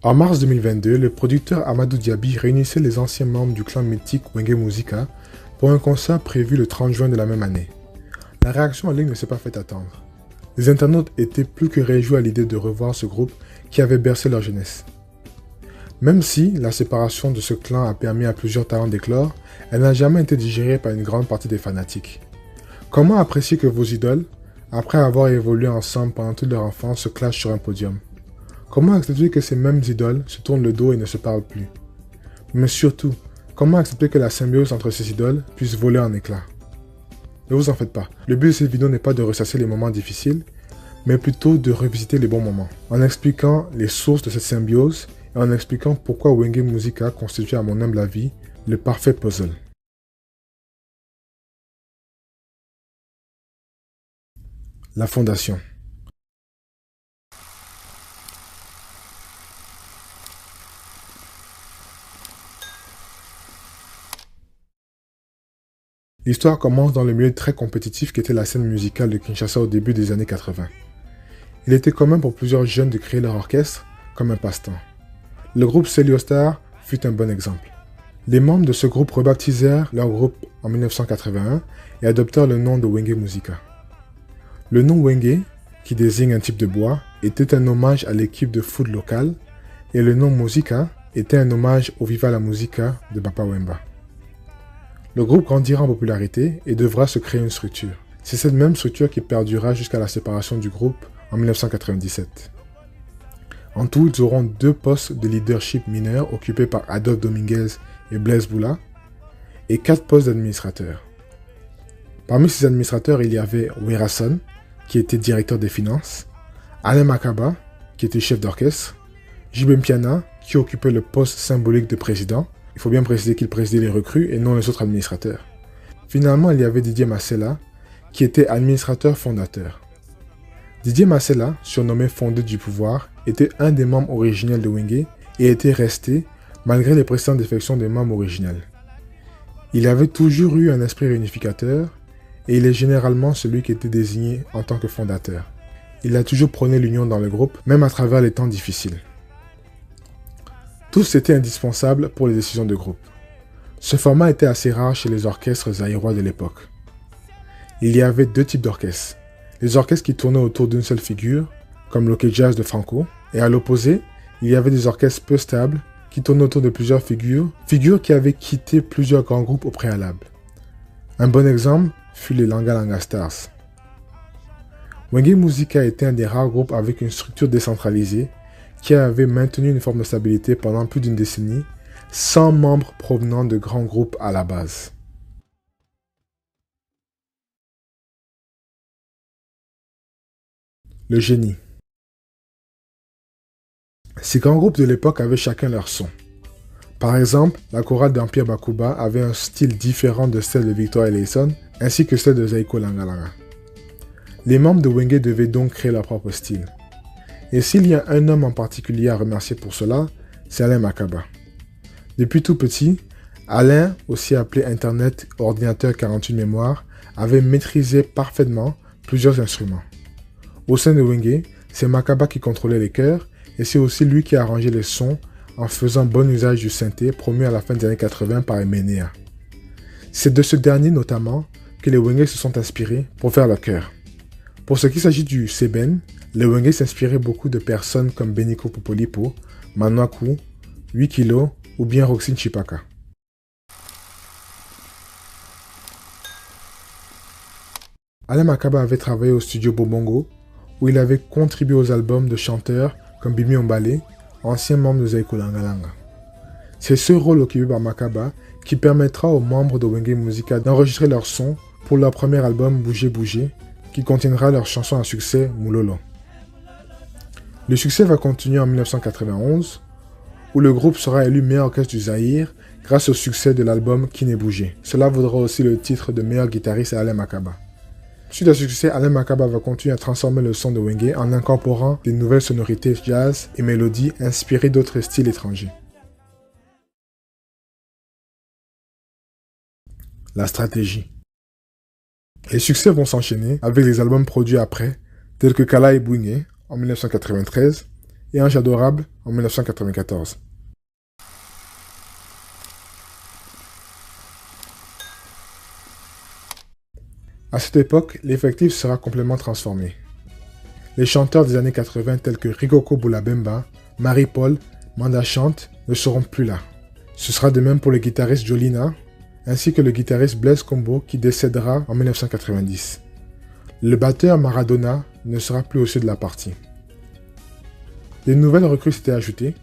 En mars 2022, le producteur Amadou Diaby réunissait les anciens membres du clan mythique Wenge Musica pour un concert prévu le 30 juin de la même année. La réaction en ligne ne s'est pas fait attendre. Les internautes étaient plus que réjouis à l'idée de revoir ce groupe qui avait bercé leur jeunesse. Même si la séparation de ce clan a permis à plusieurs talents d'éclore, elle n'a jamais été digérée par une grande partie des fanatiques. Comment apprécier que vos idoles, après avoir évolué ensemble pendant toute leur enfance, se clashent sur un podium? Comment accepter que ces mêmes idoles se tournent le dos et ne se parlent plus? Mais surtout, comment accepter que la symbiose entre ces idoles puisse voler en éclats? Ne vous en faites pas, le but de cette vidéo n'est pas de ressasser les moments difficiles, mais plutôt de revisiter les bons moments, en expliquant les sources de cette symbiose et en expliquant pourquoi Wenge Musica constitue à mon humble avis le parfait puzzle. La fondation. L'histoire commence dans le milieu très compétitif qu'était la scène musicale de Kinshasa au début des années 80. Il était commun pour plusieurs jeunes de créer leur orchestre comme un passe-temps. Le groupe Celiostar fut un bon exemple. Les membres de ce groupe rebaptisèrent leur groupe en 1981 et adoptèrent le nom de Wenge Musica. Le nom Wenge, qui désigne un type de bois, était un hommage à l'équipe de foot locale et le nom Musica était un hommage au Viva la Musica de Papa Wemba. Le groupe grandira en popularité et devra se créer une structure. C'est cette même structure qui perdura jusqu'à la séparation du groupe en 1997. En tout, ils auront 2 postes de leadership mineurs occupés par Adolphe Dominguez et Blaise Boula et 4 postes d'administrateurs. Parmi ces administrateurs, il y avait Werason, qui était directeur des finances, Alain Makaba, qui était chef d'orchestre, Jibem Piana, qui occupait le poste symbolique de président. Il faut bien préciser qu'il présidait les recrues et non les autres administrateurs. Finalement, il y avait Didier Masséla, qui était administrateur fondateur. Didier Masséla, surnommé Fondé du pouvoir, était un des membres originels de Wenge et était resté malgré les précédentes défections des membres originels. Il avait toujours eu un esprit réunificateur et il est généralement celui qui était désigné en tant que fondateur. Il a toujours prôné l'union dans le groupe, même à travers les temps difficiles. Tous étaient indispensables pour les décisions de groupe. Ce format était assez rare chez les orchestres zaïrois de l'époque. Il y avait 2 types d'orchestres. Les orchestres qui tournaient autour d'une seule figure, comme l'Ok Jazz de Franco, et à l'opposé, il y avait des orchestres peu stables qui tournaient autour de plusieurs figures qui avaient quitté plusieurs grands groupes au préalable. Un bon exemple fut les Langa Langa Stars. Wenge Musica était un des rares groupes avec une structure décentralisée qui avait maintenu une forme de stabilité pendant plus d'une décennie, sans membres provenant de grands groupes à la base. Le génie. Ces grands groupes de l'époque avaient chacun leur son. Par exemple, la chorale d'Empire Bakuba avait un style différent de celle de Victor Eleison, ainsi que celle de Zaiko Langalanga. Les membres de Wenge devaient donc créer leur propre style. Et s'il y a un homme en particulier à remercier pour cela, c'est Alain Makaba. Depuis tout petit, Alain, aussi appelé Internet Ordinateur 48 mémoire, avait maîtrisé parfaitement plusieurs instruments. Au sein de Wenge, c'est Makaba qui contrôlait les chœurs et c'est aussi lui qui arrangeait les sons en faisant bon usage du synthé promu à la fin des années 80 par Emenea. C'est de ce dernier notamment que les Wenge se sont inspirés pour faire leur chœur. Pour ce qui s'agit du Seben, les Wenge s'inspiraient beaucoup de personnes comme Beniko Popolipo, Manoaku, 8 kg ou bien Roxine Chipaka. Alain Makaba avait travaillé au studio Bobongo, où il avait contribué aux albums de chanteurs comme Bimi Ombale, ancien membre de Zaiko Langalanga. C'est ce rôle occupé par Makaba qui permettra aux membres de Wenge Musica d'enregistrer leur son pour leur premier album Bouger Bouger, qui contiendra leur chanson à succès Moulolo. Le succès va continuer en 1991, où le groupe sera élu meilleur orchestre du Zaïre grâce au succès de l'album Qui n'est bougé. Cela vaudra aussi le titre de meilleur guitariste à Alain Makaba. Suite à ce succès, Alain Makaba va continuer à transformer le son de Wenge en incorporant des nouvelles sonorités jazz et mélodies inspirées d'autres styles étrangers. La stratégie. Les succès vont s'enchaîner avec les albums produits après, tels que Kala et Bouigné en 1993 et Ange adorable en 1994. À cette époque, l'effectif sera complètement transformé. Les chanteurs des années 80 tels que Rigoko Boulabemba, Marie-Paul, Manda Chante ne seront plus là. Ce sera de même pour le guitariste Jolina, ainsi que le guitariste Blaise Combo qui décédera en 1990. Le batteur Maradona ne sera plus aussi de la partie. Des nouvelles recrues s'étaient ajoutées,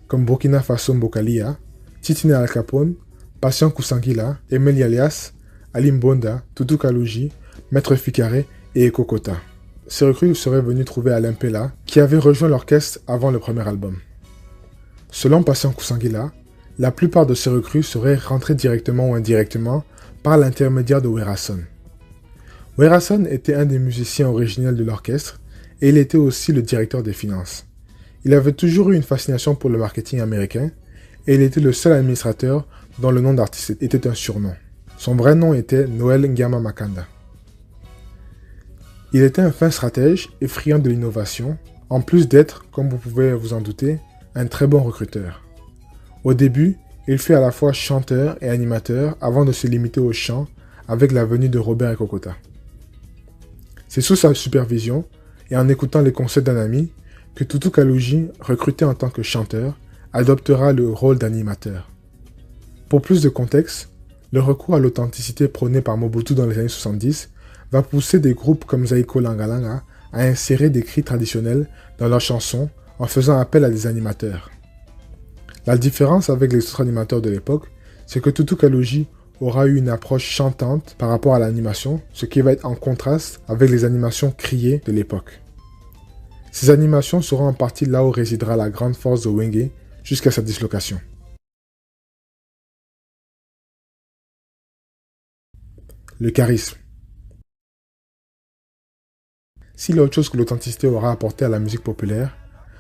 comme Burkina Faso Mbokalia, Titine Al Capone, Patient Kousangila, Emel Alias, Alim Bonda, Tutu Kalouji, Maître Fikare et Eko Kota. Ces recrues seraient venues trouver Alain Pella, qui avait rejoint l'orchestre avant le premier album. Selon Patient Kousangila, la plupart de ces recrues seraient rentrées directement ou indirectement par l'intermédiaire de Werason. Werason était un des musiciens originels de l'orchestre et il était aussi le directeur des finances. Il avait toujours eu une fascination pour le marketing américain et il était le seul administrateur dont le nom d'artiste était un surnom. Son vrai nom était Noël Ngama Makanda. Il était un fin stratège et friand de l'innovation, en plus d'être, comme vous pouvez vous en douter, un très bon recruteur. Au début, il fut à la fois chanteur et animateur avant de se limiter au chant avec la venue de Robert Ekokota. C'est sous sa supervision et en écoutant les conseils d'un ami que Tutu Kalouji, recruté en tant que chanteur, adoptera le rôle d'animateur. Pour plus de contexte, le recours à l'authenticité prôné par Mobutu dans les années 70 va pousser des groupes comme Zaiko Langalanga à insérer des cris traditionnels dans leurs chansons en faisant appel à des animateurs. La différence avec les autres animateurs de l'époque, c'est que Tutu Kalouji aura eu une approche chantante par rapport à l'animation, ce qui va être en contraste avec les animations criées de l'époque. Ces animations seront en partie là où résidera la grande force de Wenge jusqu'à sa dislocation. Le charisme. S'il y a autre chose que l'authenticité aura apporté à la musique populaire,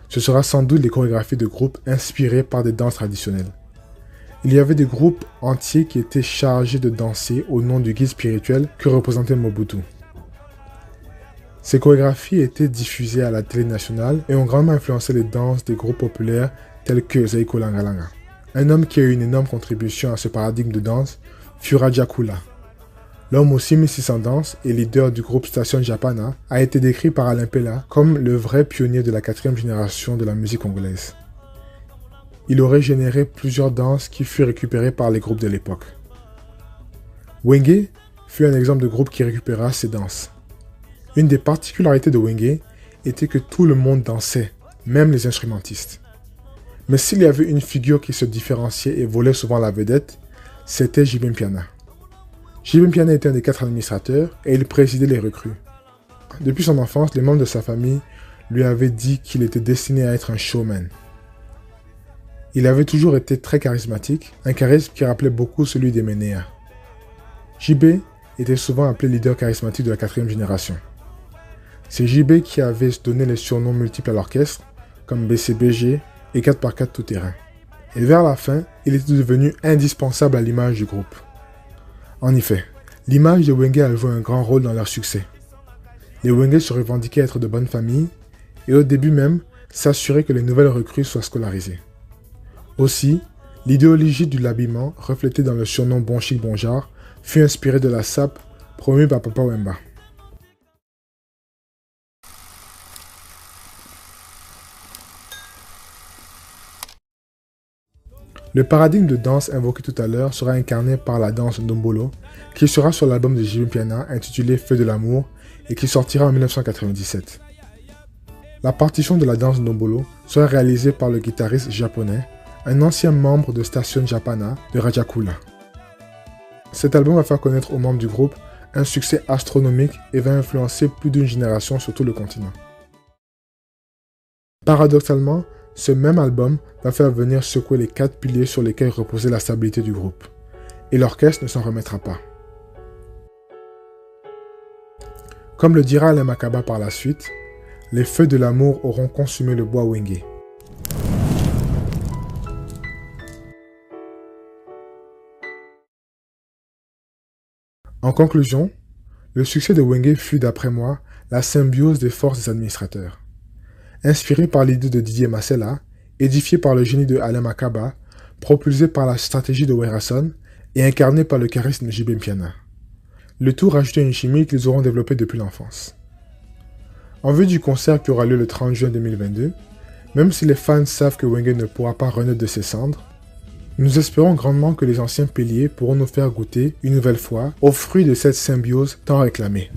ce sera sans doute les chorégraphies de groupes inspirées par des danses traditionnelles. Il y avait des groupes entiers qui étaient chargés de danser au nom du guide spirituel que représentait Mobutu. Ces chorégraphies étaient diffusées à la télé nationale et ont grandement influencé les danses des groupes populaires tels que Zaiko Langalanga. Un homme qui a eu une énorme contribution à ce paradigme de danse fut Raja Kula. L'homme aux 6600 danses et leader du groupe Station Japana a été décrit par Alain Pella comme le vrai pionnier de la 4e génération de la musique congolaise. Il aurait généré plusieurs danses qui furent récupérées par les groupes de l'époque. Wenge fut un exemple de groupe qui récupéra ces danses. Une des particularités de Wenge était que tout le monde dansait, même les instrumentistes. Mais s'il y avait une figure qui se différenciait et volait souvent la vedette, c'était Jibin Piana. Jibin Piana était un des 4 administrateurs et il présidait les recrues. Depuis son enfance, les membres de sa famille lui avaient dit qu'il était destiné à être un showman. Il avait toujours été très charismatique, un charisme qui rappelait beaucoup celui des Ménéas. JB était souvent appelé leader charismatique de la 4e génération. C'est JB qui avait donné les surnoms multiples à l'orchestre, comme BCBG et 4x4 tout-terrain. Et vers la fin, il était devenu indispensable à l'image du groupe. En effet, l'image de Wenge a joué un grand rôle dans leur succès. Les Wenge se revendiquaient être de bonnes familles et au début même, s'assuraient que les nouvelles recrues soient scolarisées. Aussi, l'idéologie de l'habillement, reflétée dans le surnom Bon Chic Bon Genre, fut inspirée de la sape promue par Papa Wemba. Le paradigme de danse invoqué tout à l'heure sera incarné par la danse Ndombolo, qui sera sur l'album de Jibin Piana intitulé Feu de l'amour et qui sortira en 1997. La partition de la danse Ndombolo sera réalisée par le guitariste japonais, un ancien membre de Station Japana de Raja Kula. Cet album va faire connaître aux membres du groupe un succès astronomique et va influencer plus d'une génération sur tout le continent. Paradoxalement, ce même album va faire venir secouer les 4 piliers sur lesquels reposait la stabilité du groupe. Et l'orchestre ne s'en remettra pas. Comme le dira Alain Makaba par la suite, les feux de l'amour auront consumé le bois Wenge. En conclusion, le succès de Wenge fut, d'après moi, la symbiose des forces des administrateurs. inspiré par l'idée de Didier Masella, édifié par le génie de Alain Makaba, propulsé par la stratégie de Werason et incarné par le charisme de JB Mpiana. Le tout rajoutait une chimie qu'ils auront développée depuis l'enfance. En vue du concert qui aura lieu le 30 juin 2022, même si les fans savent que Wenge ne pourra pas renaître de ses cendres, nous espérons grandement que les anciens piliers pourront nous faire goûter, une nouvelle fois, aux fruits de cette symbiose tant réclamée.